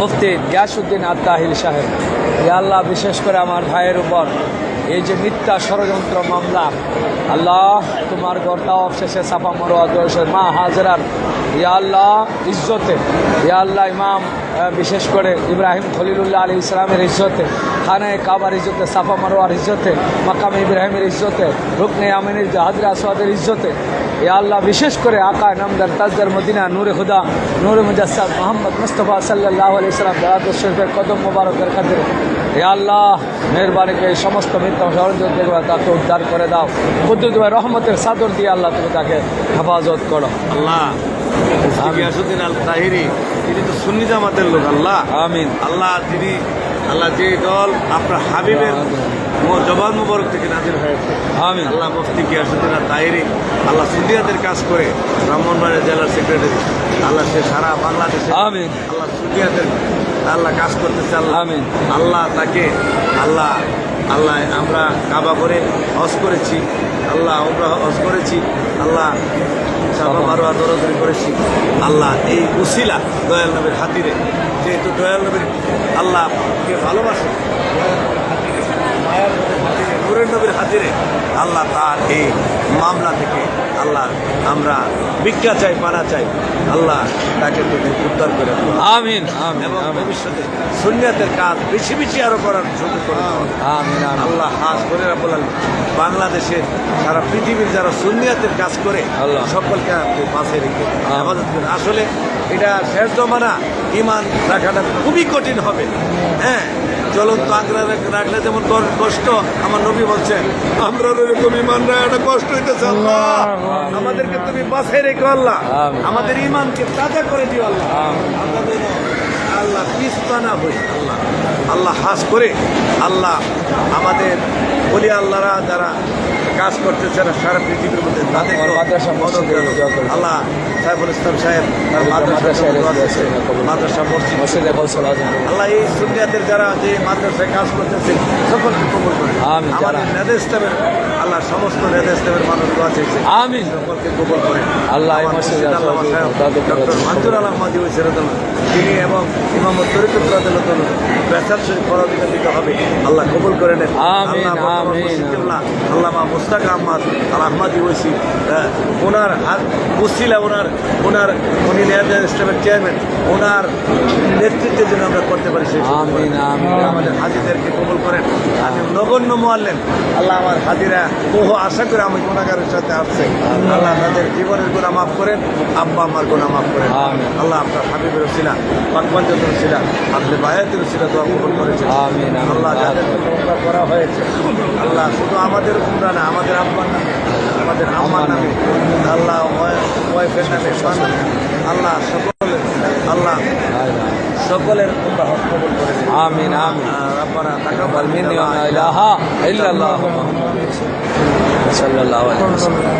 মুফতি গিয়াসউদ্দিন আত্তাহিল সাহেব, ইয়া আল্লাহ বিশেষ করে আমার ভাইয়ের উপর এই যে মিথ্যা ষড়যন্ত্র মামলা, আল্লাহ তোমার গর্দা অবশেষে সাফা মারোয়া দোষের মা হাজরার ইয়া আল্লাহ ইজ্জতে, ইয়া আল্লাহ ইমাম বিশেষ করে ইব্রাহিম খলিলুল্লাহ আলী ইসলামের ইজ্জতে, খানায় কাবার ইজ্জতে, সাফা মারোয়ার ইজ্জতে, মাকাম ইব্রাহিমের ইজ্জতে, রুকনে আমিনের হাজরা আসওয়াদের ইজ্জতে, ইয়া আল্লাহ বিশেষ করে আকা নামদার তাজদার মদিনা নূরে খুদা নূরে মুজাসসাদ মোহাম্মদ মুস্তফা সাল্লাল্লাহু আলাইহি সাল্লাম দাওয়াতুল শরীফের কদম মোবারকের খাতিরে ইয়া আল্লাহ মেহরবানি করে সমস্ত মিথ্যা ষড়যন্ত্র তাকে উদ্ধার করে দাও। কুদ্দুস ভাই রহমতের চাদর দিয়ে আল্লাহ তুমি তাকে হেফাজত করো। আল্লাহ গিয়াসউদ্দিন আল তাহিরি তিনি তো সুন্নি জামাতের লোক। আল্লাহ আমিন। আল্লাহ তিনি আল্লাহ যে দল আপনার হাবিবের জবান মুবারক থেকে নাজিল হয়েছে, আমিন। আল্লাহ মুফতি গিয়াসউদ্দিন আল তাহিরি আল্লাহ সুন্নিয়াদের কাজ করে ব্রাহ্মণবাড়িয়া জেলার সেক্রেটারি, আল্লাহ সে সারা বাংলাদেশে আমিন আল্লাহ সুন্নিয়াদের আল্লাহ কাজ করতেছে। আল্লাহ আমিন। আল্লাহ তাকে আল্লাহ আল্লাহ আমরা কাবা করে হজ করেছি, আল্লাহ আমরা হজ করেছি, আল্লাহ সাফা মারোয়া দৌড়াদৌড়ি করেছি। আল্লাহ এই উসিলা দয়াল নবীর হাতিরে, যেহেতু দয়াল নবীর আল্লাহকে ভালোবাসে, নূরের নবীর হাতিরে আল্লাহ তার এই মামলা থেকে আল্লাহ আমরা ভিক্ষা চাই, পানা চাই, আল্লাহ তাকে তুমি উদ্ধার করে দাও। আমিন। আমিন। এবং ভবিষ্যতে সুন্নিয়াতের কাজ বেশি বেশি আরো করার সুযোগ করে দাও। আমিন। আল্লাহ হাস করে বলেন বাংলাদেশের সারা পৃথিবীর যারা সুন্নিয়াতের কাজ করে আল্লাহ সকলকে আপনি পাশে রেখে হেফাজত করেন। আসলে এটা শেষ জমানা, ইমান রাখাটা খুবই কঠিন হবে। হ্যাঁ, জ্বলন্ত আগ্রা রাখলে যেমন কষ্ট, আমার নবী বলছেন আমরা এরকম ইমান রাখাটা কষ্ট হইতেছে। আল্লাহ আমাদেরকে তুমি বাঁচাই রেখো, আল্লাহ আমাদের ইমানকে তাজা করে দিও, আল্লাহ আমরা যেন আল্লাহ পিছপানা হই। আল্লাহ আল্লাহ হাস করে আল্লাহ আমাদের বলি আল্লাহরা যারা কাজ করতেছে না সারা পৃথিবীর মধ্যে তাদের আল্লাহ সাইফুল ইসলাম সাহেব তার মাদ্রাসা মসজিদ আল্লাহ এই সুন্নিয়াতের যারা যে মাদ্রাসায় কাজ করতেছে সকলকে কবুল করে। আমাদের নেতা ইসলামের আল্লাহ সমস্ত নেতা ইসলামের মানুষ দোয়া চাইছে, আমিন। সকলকে কবুল করে। আল্লাহ ডক্টর মঞ্জুর আলম মাদি ওইসেরদুল্লাহ তিনি এবং ইমাম তরিকুল্লাহ বেসার শরীফ ফরদিকা দিতে হবে, আল্লাহ কবুল করে নেন। আল্লাহ মুস্তাক আহমদ আল আহমদি ওইসি ওনার মুসিলা উনি নেতা ইসলামের চেয়ারম্যান, ওনার নেতৃত্বের জন্য আমরা করতে পারি সেই আমাদের হাজিদেরকে কবুল করেন। আমি নগণ্য মোয়াল্লেম, আল্লাহ আমার হাজিরা বহু আশা করে আমি গুণাগারের সাথে আসছে, আল্লাহ তাদের জীবনের গুণা মাফ করেন, আব্বা আমার গুণা মাফ করেন। আল্লাহ আপনার হাবিবের ছিলা, পাকপাঞ্জতের ছিলা, আপনি বায়াতের ছিলা দোয়া কবুল করেছেন। আল্লাহ যাদের উমরা করা হয়েছে, আল্লাহ শুধু আমাদের উমরা না, আমাদের আব্বার নামে, আমাদের আম্মার নামে, আল্লাহ ওয়াইফের নামে, আল্লাহ সকলের আল্লাহ সকলের উমরা হজ কবুল করে দিন। আমিন। আমিন। রব্বানা তাকাব্বাল মিন্না ওয়া লা ইলাহা ইল্লাল্লাহু মুহাম্মাদুর রাসূলুল্লাহ সাল্লাল্লাহু আলাইহি ওয়াসাল্লাম।